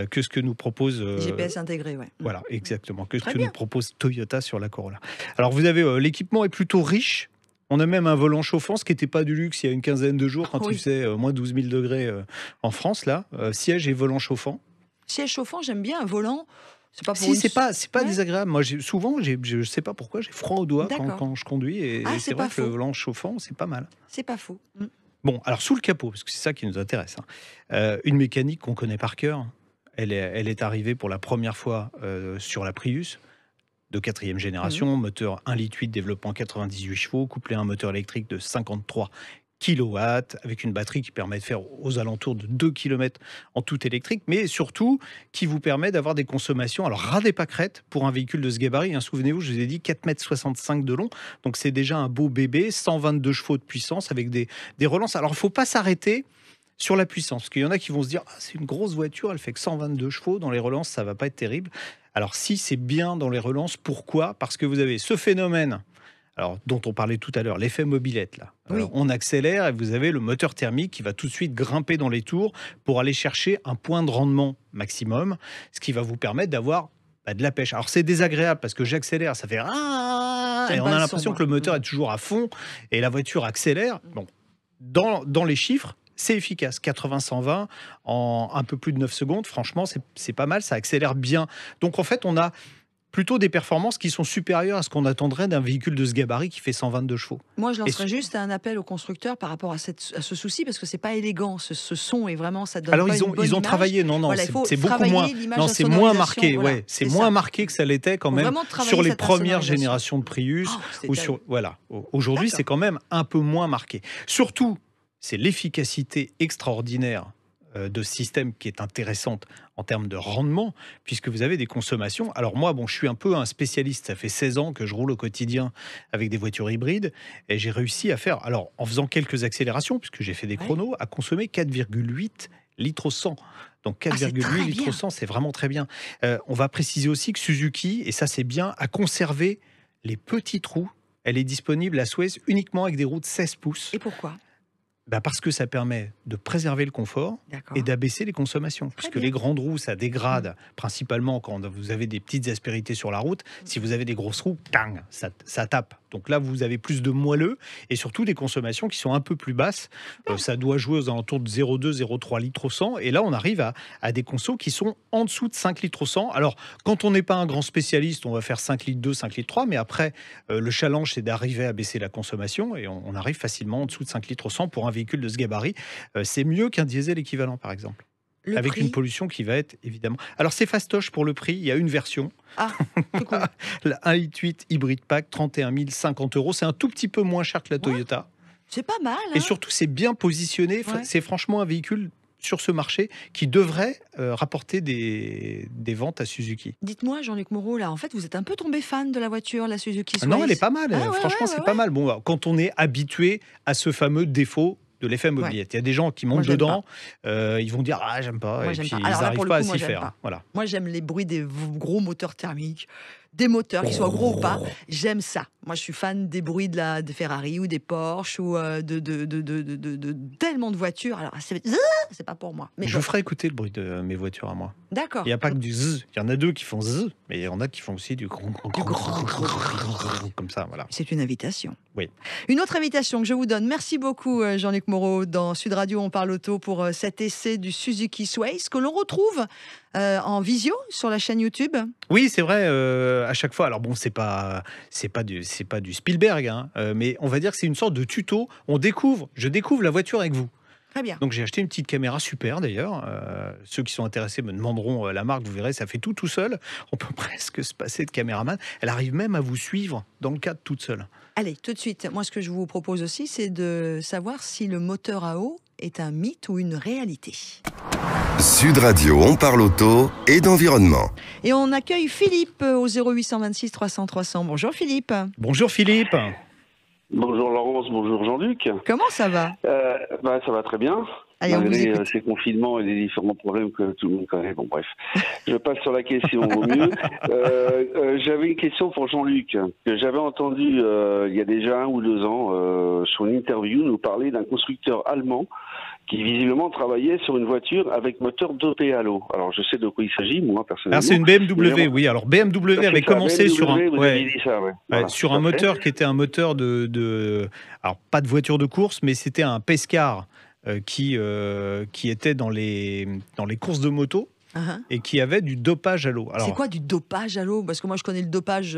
que ce que nous propose... GPS intégré, Voilà, exactement. Que ce que nous propose Toyota sur la Corolla. Alors vous avez, l'équipement est plutôt riche. On a même un volant chauffant, ce qui n'était pas du luxe il y a une quinzaine de jours, quand il faisait moins 12 000 degrés en France. Là, siège et volant chauffant. Siège chauffant, j'aime bien un volant... C'est pas désagréable. Moi, souvent, je sais pas pourquoi, j'ai froid aux doigts quand je conduis. Et c'est vrai que le volant chauffant, c'est pas mal. C'est pas faux. Bon, alors sous le capot, parce que c'est ça qui nous intéresse. Une mécanique qu'on connaît par cœur, elle est arrivée pour la première fois sur la Prius de 4e génération, moteur 1,8 litre, développement 98 chevaux, couplé à un moteur électrique de 53 kW, avec une batterie qui permet de faire aux alentours de 2 km en tout électrique, mais surtout qui vous permet d'avoir des consommations, alors ras des pâquerettes pour un véhicule de ce gabarit. Hein, souvenez-vous, je vous ai dit 4,65 m de long, donc c'est déjà un beau bébé, 122 chevaux de puissance avec des relances. Alors il ne faut pas s'arrêter sur la puissance, parce qu'il y en a qui vont se dire c'est une grosse voiture, elle fait que 122 chevaux, dans les relances ça ne va pas être terrible. Alors si, c'est bien dans les relances. Pourquoi ? Parce que vous avez ce phénomène dont on parlait tout à l'heure, l'effet mobilette. Là. Oui. On accélère et vous avez le moteur thermique qui va tout de suite grimper dans les tours pour aller chercher un point de rendement maximum, ce qui va vous permettre d'avoir de la pêche. Alors c'est désagréable parce que j'accélère, ça fait et on a l'impression que le moteur est toujours à fond et la voiture accélère. Bon, dans les chiffres, c'est efficace. 80-120 en un peu plus de 9 secondes. Franchement, c'est pas mal, ça accélère bien. Donc en fait, on a plutôt des performances qui sont supérieures à ce qu'on attendrait d'un véhicule de ce gabarit qui fait 122 chevaux. Moi, je lancerais juste un appel aux constructeurs par rapport à ce souci, parce que c'est pas élégant, ce son, et vraiment, ça donne alors, pas une bonne ils ont image. travaillé, Voilà, c'est beaucoup moins. Non, c'est moins marqué, voilà, c'est moins marqué que ça l'était quand même sur les premières générations de Prius. Aujourd'hui, c'est quand même un peu moins marqué. Surtout, c'est l'efficacité extraordinaire de ce système qui est intéressante en termes de rendement, puisque vous avez des consommations. Alors moi, je suis un peu un spécialiste. Ça fait 16 ans que je roule au quotidien avec des voitures hybrides, et j'ai réussi à faire, alors en faisant quelques accélérations, puisque j'ai fait des chronos, à consommer 4,8 litres au 100. Donc 4,8 litres au 100, c'est vraiment très bien. On va préciser aussi que Suzuki, et ça c'est bien, a conservé les petits trous. Elle est disponible à Suez uniquement avec des roues de 16 pouces. Et pourquoi ? Parce que ça permet de préserver le confort et d'abaisser les consommations. Puisque les grandes roues, ça dégrade principalement quand vous avez des petites aspérités sur la route. Si vous avez des grosses roues, ça tape. Donc là, vous avez plus de moelleux et surtout des consommations qui sont un peu plus basses. Ça doit jouer aux alentours de 0,2-0,3 litres au 100. Et là, on arrive à des consos qui sont en dessous de 5 litres au 100. Alors, quand on n'est pas un grand spécialiste, on va faire 5 litres 2, 5 litres 3. Mais après, le challenge, c'est d'arriver à baisser la consommation. Et on arrive facilement en dessous de 5 litres au 100 pour un véhicule de ce gabarit. C'est mieux qu'un diesel équivalent, par exemple. Avec une pollution qui va être, évidemment... Alors, c'est fastoche pour le prix. Il y a une version. Ah, c'est cool. La 1,8 litre hybride pack, 31 050 €. C'est un tout petit peu moins cher que la Toyota. C'est pas mal. Hein. Et surtout, c'est bien positionné. C'est franchement un véhicule sur ce marché qui devrait rapporter des ventes à Suzuki. Dites-moi, Jean-Luc Moreau, là, en fait, vous êtes un peu tombé fan de la voiture, la Suzuki Swift. Non, elle est pas mal. Franchement, c'est pas mal. Bon, quand on est habitué à ce fameux défaut de l'effet mobilette. Il y a des gens qui montent dedans, ils vont dire j'aime pas, moi, et puis pas. ils n'arrivent pas à s'y faire. Voilà. Moi, j'aime les bruits des gros moteurs thermiques, des moteurs, qu'ils soient gros ou pas. J'aime ça. Moi, je suis fan des bruits des Ferrari ou des Porsche ou de tellement de voitures. Alors, c'est pas pour moi. Mais je vous ferai écouter le bruit de mes voitures à moi. D'accord. Il n'y a pas que du zzz. Il y en a deux qui font zzz, mais il y en a qui font aussi du grand comme ça. Voilà. C'est une invitation. Oui. Une autre invitation que je vous donne. Merci beaucoup, Jean-Luc Moreau, dans Sud Radio. On parle auto pour cet essai du Suzuki Swift que l'on retrouve en visio sur la chaîne YouTube. Oui, c'est vrai. À chaque fois. Alors bon, c'est pas du Spielberg, hein, mais on va dire que c'est une sorte de tuto. Je découvre la voiture avec vous. Très bien. Donc j'ai acheté une petite caméra super d'ailleurs. Ceux qui sont intéressés me demanderont la marque, vous verrez, ça fait tout seul. On peut presque se passer de caméraman. Elle arrive même à vous suivre dans le cadre toute seule. Allez, tout de suite. Moi, ce que je vous propose aussi, c'est de savoir si le moteur à eau est un mythe ou une réalité. Sud Radio, on parle auto et d'environnement. Et on accueille Philippe au 0826 300 300. Bonjour Philippe. Bonjour Philippe. Bonjour Laurence, bonjour Jean-Luc. Comment ça va ? Ça va très bien. Allez, malgré ces confinements et les différents problèmes que tout le monde connaît. Bon, bref, je passe sur la question au mieux. J'avais une question pour Jean-Luc, que j'avais entendu il y a déjà 1 ou 2 ans sur une interview nous parler d'un constructeur allemand qui visiblement travaillait sur une voiture avec moteur dopé à l'eau. Alors je sais de quoi il s'agit, moi personnellement. Alors c'est une BMW, oui. Alors BMW avait commencé sur un, sur un moteur qui était un moteur alors pas de voiture de course, mais c'était un Pescar qui était dans les courses de moto. et qui avaient du dopage à l'eau. C'est quoi du dopage à l'eau? Parce que moi, je connais le dopage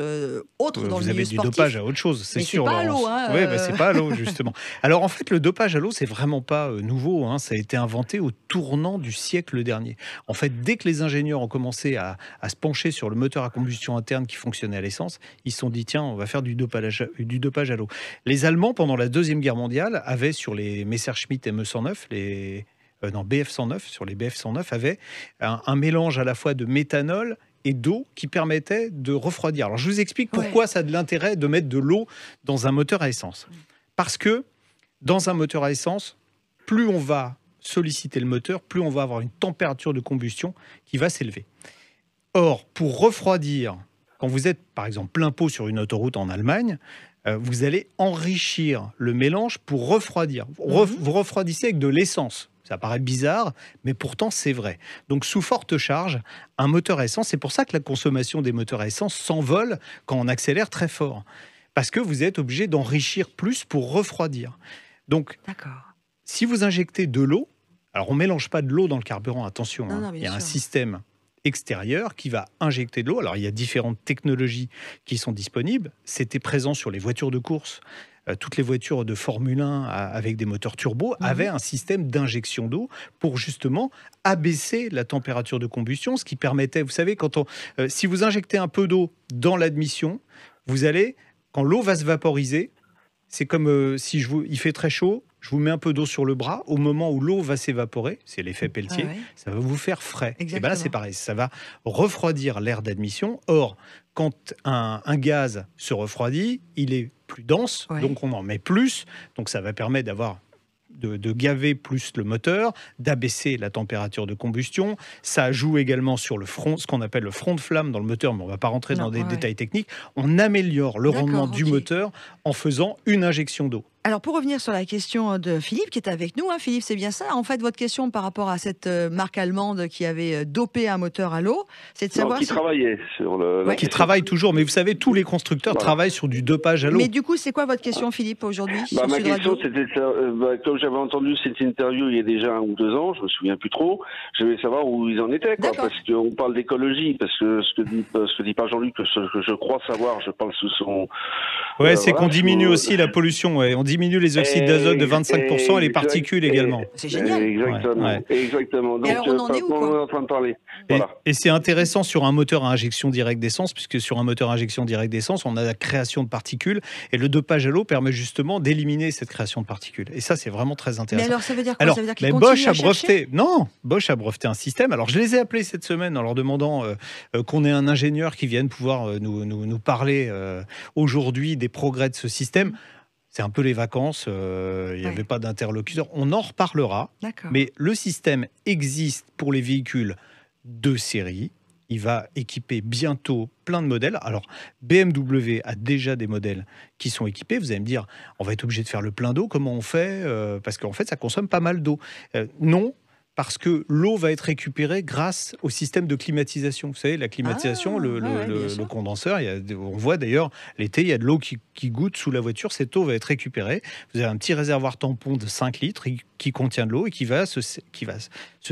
autre dans le milieu sportif. Vous avez du dopage à autre chose, c'est sûr. Mais c'est pas à l'eau. Oui, c'est pas à l'eau, justement. Alors, en fait, le dopage à l'eau, c'est vraiment pas nouveau. Ça a été inventé au tournant du siècle dernier. En fait, dès que les ingénieurs ont commencé à se pencher sur le moteur à combustion interne qui fonctionnait à l'essence, ils se sont dit, tiens, on va faire du dopage à l'eau. Les Allemands, pendant la Deuxième Guerre mondiale, avaient sur les Messerschmitt ME-109, BF-109, sur les BF-109, avaient un mélange à la fois de méthanol et d'eau qui permettait de refroidir. Alors, je vous explique pourquoi ça a de l'intérêt de mettre de l'eau dans un moteur à essence. Parce que dans un moteur à essence, plus on va solliciter le moteur, plus on va avoir une température de combustion qui va s'élever. Or, pour refroidir, quand vous êtes par exemple plein pot sur une autoroute en Allemagne, vous allez enrichir le mélange pour refroidir. Vous refroidissez avec de l'essence. Ça paraît bizarre, mais pourtant c'est vrai. Donc sous forte charge, un moteur à essence, c'est pour ça que la consommation des moteurs à essence s'envole quand on accélère très fort. Parce que vous êtes obligé d'enrichir plus pour refroidir. Donc, si vous injectez de l'eau, alors on ne mélange pas de l'eau dans le carburant, attention, il y a un système extérieur qui va injecter de l'eau. Alors il y a différentes technologies qui sont disponibles. C'était présent sur les voitures de course. Toutes les voitures de Formule 1 avec des moteurs turbo avaient un système d'injection d'eau pour justement abaisser la température de combustion, ce qui permettait, vous savez, si vous injectez un peu d'eau dans l'admission, vous allez, quand l'eau va se vaporiser, c'est comme il fait très chaud, je vous mets un peu d'eau sur le bras, au moment où l'eau va s'évaporer, c'est l'effet Peltier, ça va vous faire frais. Et bien là, c'est pareil, ça va refroidir l'air d'admission. Or, quand un gaz se refroidit, il est plus dense, donc on en met plus, donc ça va permettre de gaver plus le moteur, d'abaisser la température de combustion. Ça joue également sur ce qu'on appelle le front de flamme dans le moteur, mais on ne va pas rentrer dans des détails techniques. On améliore le rendement du moteur en faisant une injection d'eau. Alors, pour revenir sur la question de Philippe, qui est avec nous, Philippe, c'est bien ça. En fait, votre question par rapport à cette marque allemande qui avait dopé un moteur à l'eau, c'est de savoir... Qui travaillait sur le... Qui travaille toujours, mais vous savez, tous les constructeurs travaillent sur du dopage à l'eau. Mais du coup, c'est quoi votre question, Philippe, aujourd'hui ma question, c'était, comme j'avais entendu cette interview il y a déjà 1 ou 2 ans, je me souviens plus trop, je voulais savoir où ils en étaient, parce qu'on parle d'écologie, parce que ce que dit pas Jean-Luc, que je crois savoir, je parle sous son... c'est qu'on diminue aussi la pollution, on diminue les oxydes d'azote de 25% et les particules également. C'est génial. Exactement. Donc, et alors, on en est où, on est en train de parler. Et c'est intéressant sur un moteur à injection directe d'essence, puisque sur un moteur à injection directe d'essence, on a la création de particules, et le dopage à l'eau permet justement d'éliminer cette création de particules. Et ça, c'est vraiment très intéressant. Mais alors, ça veut dire quoi? Ça veut dire qu'ils continuent Bosch à chercher? Bosch a breveté un système. Alors, je les ai appelés cette semaine en leur demandant qu'on ait un ingénieur qui vienne pouvoir nous parler aujourd'hui des progrès de ce système. C'est un peu les vacances, il n'y avait pas d'interlocuteur. On en reparlera, mais le système existe pour les véhicules de série. Il va équiper bientôt plein de modèles. Alors, BMW a déjà des modèles qui sont équipés. Vous allez me dire, on va être obligé de faire le plein d'eau. Comment on fait? Parce qu'en fait, ça consomme pas mal d'eau. Non, parce que l'eau va être récupérée grâce au système de climatisation. Vous savez, la climatisation, le condenseur, on voit d'ailleurs, l'été, il y a de l'eau qui goutte sous la voiture. Cette eau va être récupérée. Vous avez un petit réservoir tampon de 5 litres qui contient de l'eau et qui va se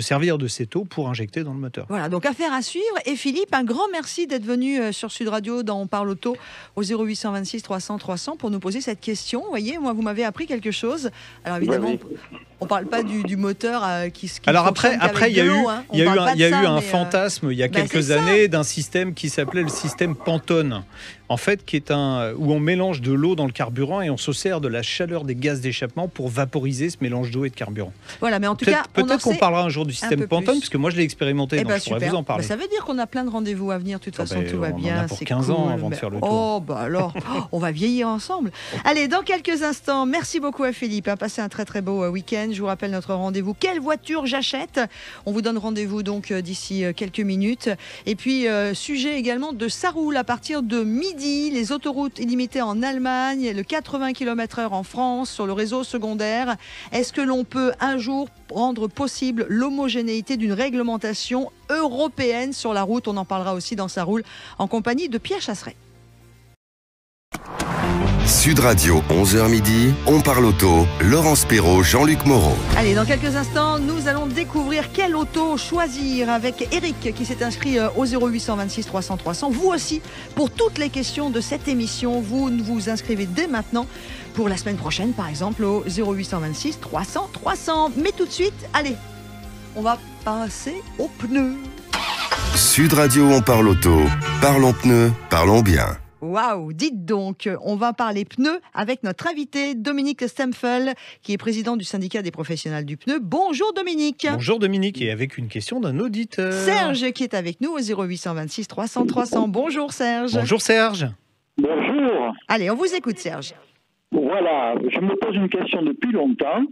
servir de cette eau pour injecter dans le moteur. Voilà, donc affaire à suivre. Et Philippe, un grand merci d'être venu sur Sud Radio dans On parle auto au 0826 300 300 pour nous poser cette question. Vous voyez, moi, vous m'avez appris quelque chose. Alors évidemment, on ne parle pas du moteur qui alors après, il y a eu un fantasme il y a quelques années d'un système qui s'appelait le système Pantone. En fait, qui est où on mélange de l'eau dans le carburant et on se sert de la chaleur des gaz d'échappement pour vaporiser ce mélange d'eau et de carburant. Voilà, mais en tout cas, peut-être qu'on parlera un jour du système Pantone, parce que moi je l'ai expérimenté, donc je pourrais vous en parler. Ça veut dire qu'on a plein de rendez-vous à venir, de toute façon, tout va bien. On en a pour 15 ans avant de faire le tour. Oh, bah alors, on va vieillir ensemble. Allez, dans quelques instants, merci beaucoup à Philippe. Passez un très très beau week-end. Je vous rappelle notre rendez-vous. Quelle voiture j'achète? On vous donne rendez-vous donc d'ici quelques minutes. Et puis, sujet également de ça roule à partir de midi. Les autoroutes illimitées en Allemagne, le 80 km/h en France sur le réseau secondaire. Est-ce que l'on peut un jour rendre possible l'homogénéité d'une réglementation européenne sur la route? On en parlera aussi dans Ça roule en compagnie de Pierre Chasseret. Sud Radio, 11h midi, on parle auto. Laurence Perrault, Jean-Luc Moreau. Allez, dans quelques instants, nous allons découvrir quelle auto choisir avec Eric qui s'est inscrit au 0826 300 300. Vous aussi, pour toutes les questions de cette émission, vous vous inscrivez dès maintenant pour la semaine prochaine, par exemple, au 0826 300 300. Mais tout de suite, allez, on va passer aux pneus. Sud Radio, on parle auto. Parlons pneus, parlons bien. Waouh, dites donc, on va parler pneus avec notre invité Dominique Stempfel, qui est président du syndicat des professionnels du pneu. Bonjour Dominique. Bonjour Dominique, et avec une question d'un auditeur. Serge qui est avec nous au 0826 300 300. Bonjour Serge. Bonjour Serge. Bonjour. Allez, on vous écoute Serge. Voilà, je me pose une question depuis longtemps.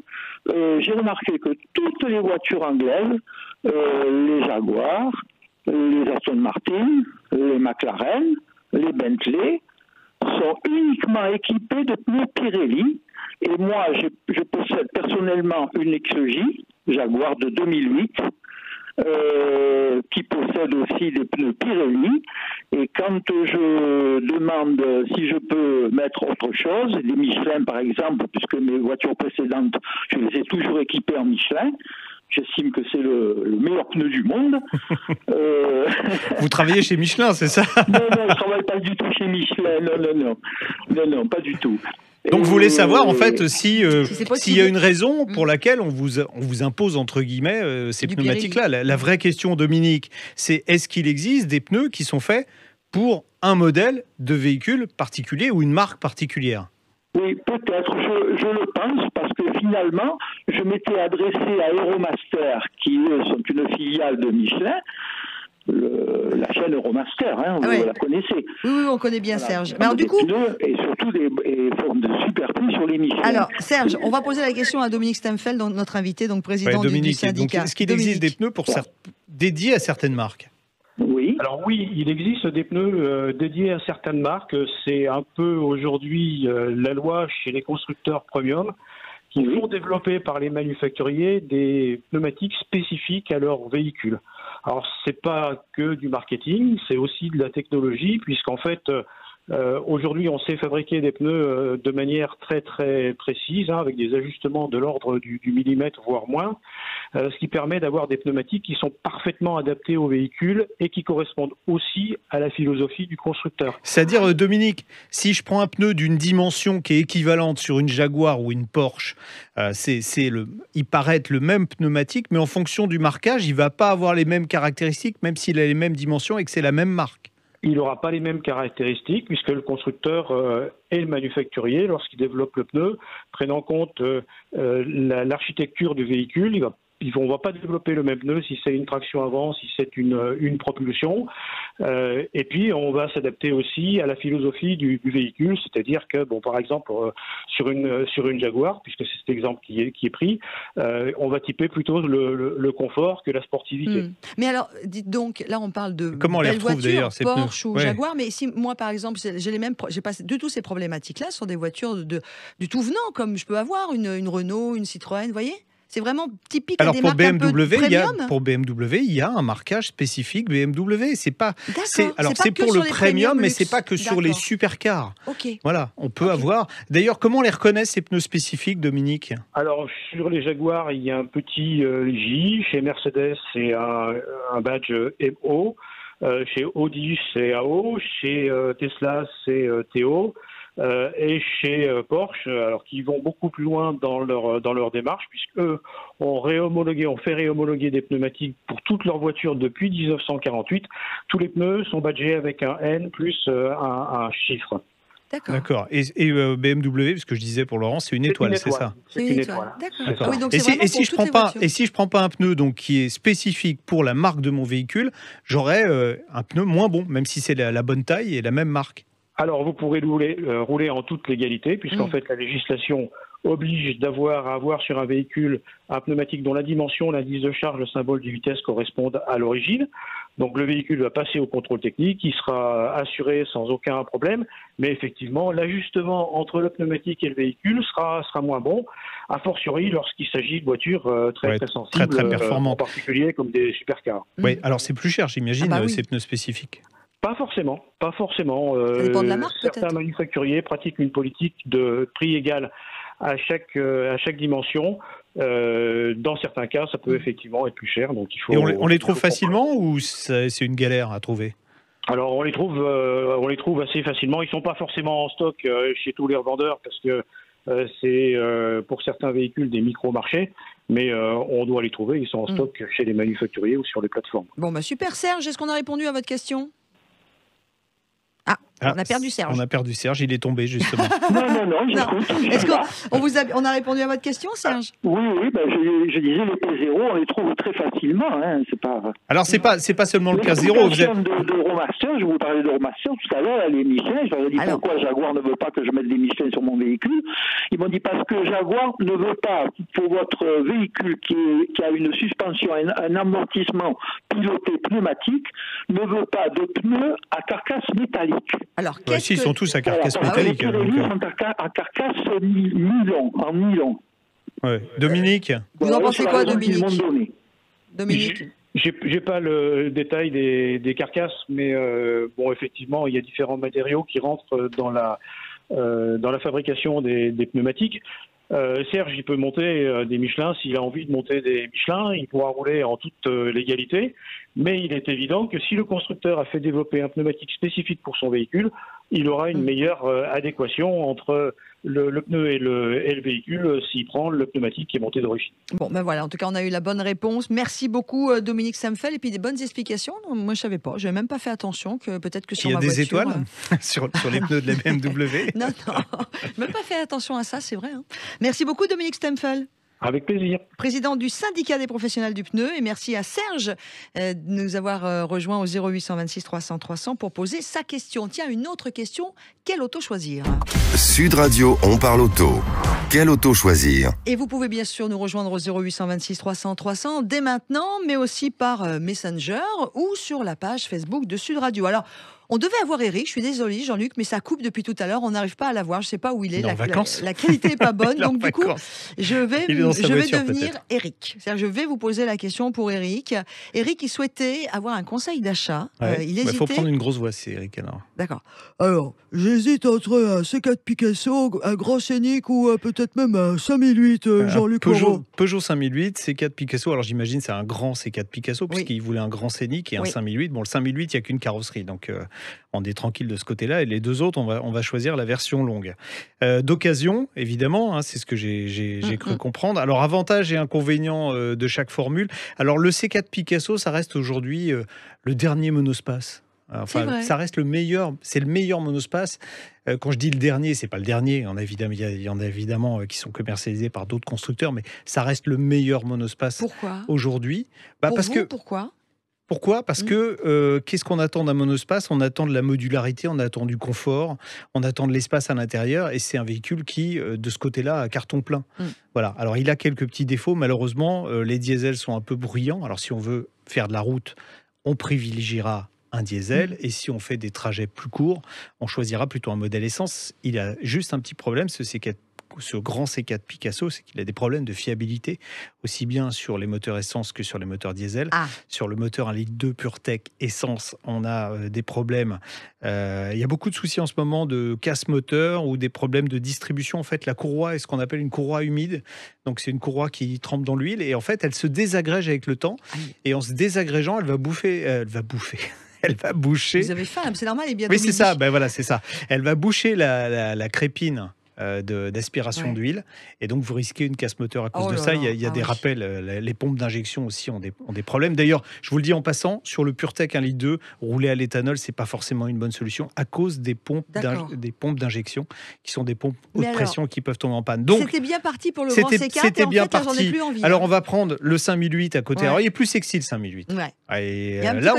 J'ai remarqué que toutes les voitures anglaises, les Jaguar, les Aston Martin, les McLaren, les Bentley sont uniquement équipés de pneus Pirelli. Et moi, je possède personnellement une XJ Jaguar de 2008 qui possède aussi des pneus Pirelli. Et quand je demande si je peux mettre autre chose, des Michelin par exemple, puisque mes voitures précédentes, je les ai toujours équipées en Michelin. J'estime que c'est le meilleur pneu du monde. Vous travaillez chez Michelin, c'est ça? Non, je ne travaille pas du tout chez Michelin. Non, pas du tout. Donc vous voulez savoir en fait s'il y a une raison pour laquelle on vous impose entre guillemets ces pneumatiques-là. La vraie question, Dominique, c'est est-ce qu'il existe des pneus qui sont faits pour un modèle de véhicule particulier ou une marque particulière? Oui, peut-être, je le pense, parce que finalement, je m'étais adressé à Euromaster, qui eux sont une filiale de Michelin, la chaîne Euromaster, vous la connaissez. Oui, on connaît bien Serge. Mais alors du coup, et surtout des formes de super pneus sur les Michelin. Alors Serge, on va poser la question à Dominique Stempfel, notre invité, donc président du syndicat. Est-ce qu'il existe des pneus dédiés à certaines marques? Oui. Alors oui, il existe des pneus dédiés à certaines marques. C'est un peu aujourd'hui la loi chez les constructeurs premium qui font développer par les manufacturiers des pneumatiques spécifiques à leur véhicule. Alors c'est pas que du marketing, c'est aussi de la technologie, puisqu'en fait aujourd'hui on sait fabriquer des pneus de manière très très précise, avec des ajustements de l'ordre du millimètre voire moins, ce qui permet d'avoir des pneumatiques qui sont parfaitement adaptés au véhicule et qui correspondent aussi à la philosophie du constructeur. C'est-à-dire Dominique, si je prends un pneu d'une dimension qui est équivalente sur une Jaguar ou une Porsche, il paraît être le même pneumatique, mais en fonction du marquage, il ne va pas avoir les mêmes caractéristiques, même s'il a les mêmes dimensions et que c'est la même marque. Il n'aura pas les mêmes caractéristiques puisque le constructeur et le manufacturier, lorsqu'il développe le pneu, prennent en compte l'architecture du véhicule. On ne va pas développer le même pneu si c'est une traction avant, si c'est une propulsion. Et puis, on va s'adapter aussi à la philosophie du véhicule, c'est-à-dire que, par exemple, sur une Jaguar, puisque c'est cet exemple qui est pris, on va typer plutôt le confort que la sportivité. Mais alors, dites donc, là, on parle de comment belles les retrouve, voitures, Porsche ou ouais. Jaguar, mais si moi, par exemple, j'ai pas du tout ces problématiques-là sur des voitures du tout venant, comme je peux avoir une Renault, une Citroën, vous voyez ? C'est vraiment typique à des marques un peu premium. Pour BMW, il y a un marquage spécifique BMW. C'est pour sur le premium, mais c'est pas que sur les supercars. Okay. Voilà, on peut avoir. D'ailleurs, comment on les reconnaît ces pneus spécifiques, Dominique? Alors sur les Jaguars, il y a un petit J. Chez Mercedes, c'est un badge MO. Chez Audi, c'est AO. Chez Tesla, c'est TO. Et chez Porsche, alors qui vont beaucoup plus loin dans leur démarche, puisqu'eux ont fait réhomologuer des pneumatiques pour toutes leurs voitures depuis 1948. Tous les pneus sont badgés avec un N plus un chiffre. D'accord. Et BMW, parce que je disais pour Laurent, c'est une étoile, c'est ça? C'est une étoile. D'accord. Oui, donc et si je prends pas un pneu donc qui est spécifique pour la marque de mon véhicule, j'aurais un pneu moins bon, même si c'est la bonne taille et la même marque. Alors, vous pourrez rouler en toute légalité, puisqu'en fait, la législation oblige à avoir sur un véhicule un pneumatique dont la dimension, l'indice de charge, le symbole de vitesse correspondent à l'origine. Donc, le véhicule va passer au contrôle technique, il sera assuré sans aucun problème, mais effectivement, l'ajustement entre le pneumatique et le véhicule sera moins bon, a fortiori lorsqu'il s'agit de voitures très sensibles, très performantes. En particulier comme des supercars. Oui, alors c'est plus cher, j'imagine, ces pneus spécifiques. Pas Pas forcément. Ça dépend de la marque, certains peut-être. manufacturiers pratiquent une politique de prix égal à chaque dimension. Dans certains cas, ça peut effectivement être plus cher. Donc il faut. Et on les trouve facilement ou c'est une galère à trouver? Alors on les trouve assez facilement. Ils sont pas forcément en stock chez tous les revendeurs parce que c'est pour certains véhicules des micro-marchés, mais on doit les trouver. Ils sont en stock chez les manufacturiers ou sur les plateformes. Bon, super. Serge, est-ce qu'on a répondu à votre question? On a perdu Serge. On a perdu Serge, il est tombé justement. Non, j'écoute. Est-ce qu'on a répondu à votre question, Serge? Oui, je disais les P0, on les trouve très facilement. C'est pas... Alors c'est pas seulement le cas zéro. De Roadmaster, je vous parlais de Roadmaster tout à l'heure, les Michelin, je leur ai dit pourquoi Jaguar ne veut pas que je mette des Michelin sur mon véhicule. Ils m'ont dit parce que Jaguar ne veut pas, pour votre véhicule qui a une suspension, un amortissement piloté pneumatique, ne veut pas de pneus à carcasse métallique. Alors, ils sont tous à carcasse métallique. Les sont à carcasse en nylon. Ouais. Dominique, vous en pensez quoi, Dominique? J'ai pas le détail des carcasses, mais bon, effectivement, il y a différents matériaux qui rentrent dans la fabrication des pneumatiques. Serge, il peut monter des Michelin. S'il a envie de monter des Michelin, il pourra rouler en toute légalité. Mais il est évident que si le constructeur a fait développer un pneumatique spécifique pour son véhicule, il aura une meilleure adéquation entre le pneu et le véhicule s'il prend le pneumatique qui est monté d'origine. Bon, ben voilà, en tout cas, on a eu la bonne réponse. Merci beaucoup, Dominique Samfel, et puis des bonnes explications. Non, moi, je savais pas. Je n'avais même pas fait attention que peut-être que sur ma voiture... Il y a des étoiles sur les pneus de la BMW. Non, je n'ai même pas fait attention à ça, c'est vrai. Merci beaucoup, Dominique Samfel. Avec plaisir. Président du syndicat des professionnels du pneu, et merci à Serge de nous avoir rejoint au 0826 300 300 pour poser sa question. Tiens, une autre question, quelle auto choisir? Sud Radio, on parle auto. Quelle auto choisir? Et vous pouvez bien sûr nous rejoindre au 0826 300 300 dès maintenant, mais aussi par Messenger ou sur la page Facebook de Sud Radio. Alors, on devait avoir Eric, je suis désolée Jean-Luc, mais ça coupe depuis tout à l'heure, on n'arrive pas à l'avoir, je ne sais pas où il est, la qualité n'est pas bonne, donc du coup, je vais devenir Eric. C'est-à-dire, je vais vous poser la question pour Eric. Eric, il souhaitait avoir un conseil d'achat, il hésitait... Il faut prendre une grosse voix, c'est Eric alors. D'accord. Alors, j'hésite entre un C4 Picasso, un Grand Scénic ou peut-être même un 5008 Jean-Luc Moreau. Peugeot 5008, C4 Picasso, alors j'imagine c'est un grand C4 Picasso, puisqu'il voulait un Grand Scénic et un 5008. Bon, le 5008, il n'y a qu'une carrosserie, donc... on est tranquille de ce côté-là, et les deux autres, on va choisir la version longue. D'occasion, évidemment, c'est ce que j'ai cru comprendre. Alors, avantages et inconvénients de chaque formule. Alors, le C4 Picasso, ça reste aujourd'hui le dernier monospace. Enfin, ça reste le meilleur, c'est le meilleur monospace. Quand je dis le dernier, c'est pas le dernier. Il y en a évidemment qui sont commercialisés par d'autres constructeurs, mais ça reste le meilleur monospace aujourd'hui. Pourquoi ? Parce que qu'est-ce qu'on attend d'un monospace ? On attend de la modularité, on attend du confort, on attend de l'espace à l'intérieur, et c'est un véhicule qui, de ce côté-là, a carton plein. Voilà. Alors, il a quelques petits défauts. Malheureusement, les diesels sont un peu bruyants. Alors, si on veut faire de la route, on privilégiera un diesel, et si on fait des trajets plus courts, on choisira plutôt un modèle essence. Il a juste un petit problème, ce grand C4 Picasso, c'est qu'il a des problèmes de fiabilité, aussi bien sur les moteurs essence que sur les moteurs diesel. Sur le moteur 1,2 litre PureTech essence, on a des problèmes. Il y a beaucoup de soucis en ce moment de casse moteur ou des problèmes de distribution. En fait, la courroie est ce qu'on appelle une courroie humide. Donc, c'est une courroie qui trempe dans l'huile, et en fait, elle se désagrège avec le temps. Et en se désagrégeant, elle va boucher. Vous avez faim, c'est normal, il est bientôt midi. Oui, c'est ça. Voilà, c'est ça. Elle va boucher la crépine d'aspiration d'huile, et donc vous risquez une casse moteur à cause de ça. Il y a des rappels, les pompes d'injection aussi ont des problèmes. D'ailleurs, je vous le dis en passant, sur le PureTech 1,2 litre, rouler à l'éthanol, c'est pas forcément une bonne solution à cause des pompes d'injection qui sont des pompes haute pression qui peuvent tomber en panne. Donc c'était bien parti pour le grand C4, c'était bien parti. J'en ai plus envie. Alors on va prendre le 5008 à côté. Alors il est plus sexy le 5008. Et là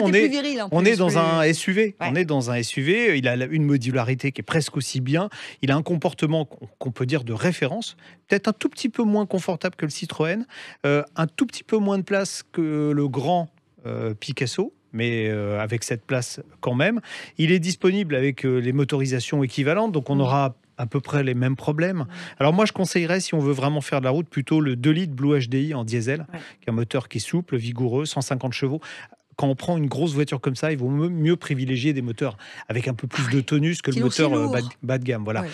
on est dans un SUV. On est dans un SUV. Il a une modularité qui est presque aussi bien. Il a un comportement qu'on peut dire de référence, peut-être un tout petit peu moins confortable que le Citroën, un tout petit peu moins de place que le grand Picasso, mais avec cette place quand même. Il est disponible avec les motorisations équivalentes, donc on aura à peu près les mêmes problèmes. Alors moi, je conseillerais, si on veut vraiment faire de la route, plutôt le 2 litres Blue HDI en diesel, qui est un moteur qui est souple, vigoureux, 150 chevaux. quand on prend une grosse voiture comme ça, il vaut mieux privilégier des moteurs avec un peu plus de tonus que le moteur bas de gamme. Voilà. Ouais.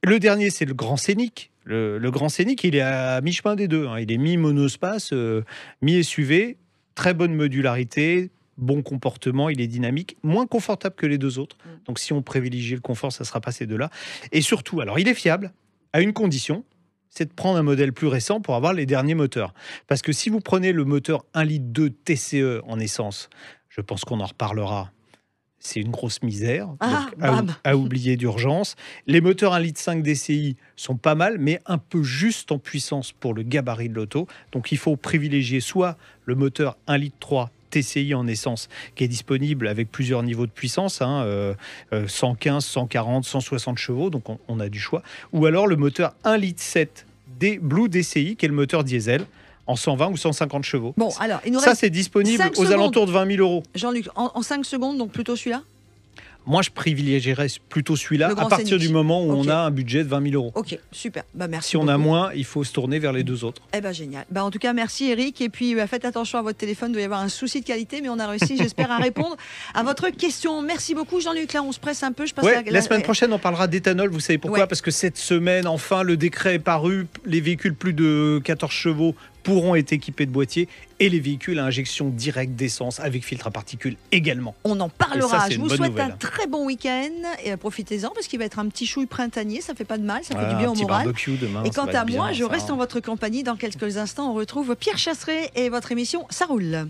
Le dernier, c'est le Grand Scénic. Le Grand Scénic, il est à mi-chemin des deux. Il est mi-monospace, mi-SUV, très bonne modularité, bon comportement, il est dynamique, moins confortable que les deux autres. Donc si on privilégie le confort, ça ne sera pas ces deux-là. Et surtout, alors il est fiable, à une condition, c'est de prendre un modèle plus récent pour avoir les derniers moteurs. Parce que si vous prenez le moteur 1,2 litre TCE en essence, je pense qu'on en reparlera, c'est une grosse misère, à oublier d'urgence. Les moteurs 1,5 litre DCI sont pas mal, mais un peu juste en puissance pour le gabarit de l'auto. Donc il faut privilégier soit le moteur 1,3 litre TCI en essence, qui est disponible avec plusieurs niveaux de puissance, 115, 140, 160 chevaux, donc on a du choix. Ou alors le moteur 1,7 litre Blue DCI, qui est le moteur diesel, en 120 ou 150 chevaux. Bon, alors, il nous ça, c'est disponible aux alentours de 20 000 euros. Jean-Luc, en 5 secondes, donc plutôt celui-là ? Moi, je privilégierais plutôt celui-là à partir du moment où on a un budget de 20 000 euros. Ok, super. Merci si on a moins, il faut se tourner vers les deux autres. Génial. En tout cas, merci Eric. Et puis, faites attention à votre téléphone. Il doit y avoir un souci de qualité, mais on a réussi, j'espère, à répondre à votre question. Merci beaucoup, Jean-Luc. Là, on se presse un peu. Je passe la semaine prochaine, on parlera d'éthanol. Vous savez pourquoi ? Parce que cette semaine, enfin, le décret est paru. Les véhicules plus de 14 chevaux pourront être équipés de boîtiers et les véhicules à injection directe d'essence avec filtre à particules également. On en parlera. Ça, je vous souhaite un très bon week-end et profitez-en parce qu'il va être un petit chouille printanier, ça fait pas de mal, ça fait du bien au moral. Demain, et quant à moi, je reste en votre compagnie. Dans quelques instants, on retrouve Pierre Chasseret et votre émission Ça roule.